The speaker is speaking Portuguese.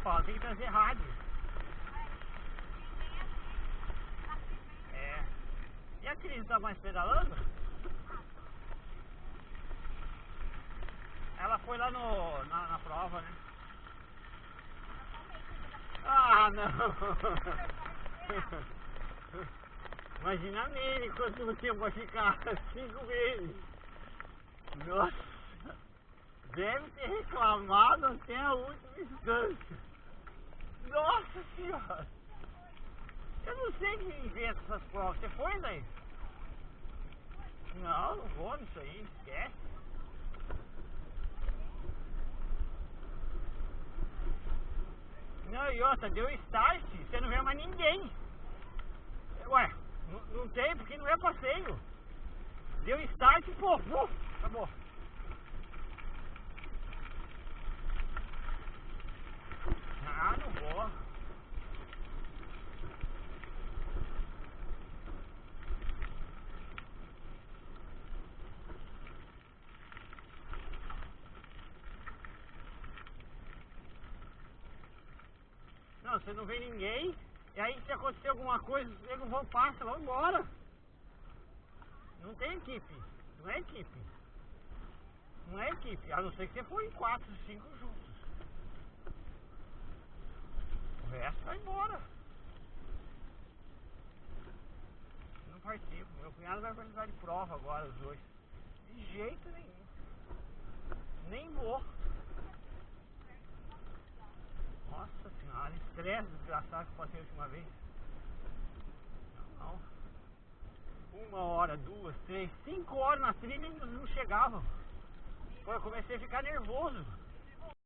Paulo, tem que trazer rádio. É. E a Cris tá mais pedalando? Ela foi lá na prova, né? Ah, não! Imagina nele quanto tempo vai ficar 5 meses. Nossa! Deve ter reclamado até a última instância. Nossa senhora! Eu não sei quem inventa essas provas. Você foi, daí? Não, não vou nisso aí. Esquece. Não, e outra, deu start, você não vê mais ninguém. Ué, não tem porque não é passeio. Deu start e pô, acabou. Ah, não vou. Não, você não vê ninguém. E aí se acontecer alguma coisa, eles não vão passar, vão embora. Não tem equipe. Não é equipe. Não é equipe. A não ser que você for em 4, 5 juntos. O resto vai embora. Não participo. Meu cunhado vai participar de prova agora, os dois. De jeito nenhum. Nem vou. Nossa senhora, estresse desgraçado que passei a última vez. Não. 1 hora, 2, 3, 5 horas na trilha e não chegavam. Pô, eu comecei a ficar nervoso.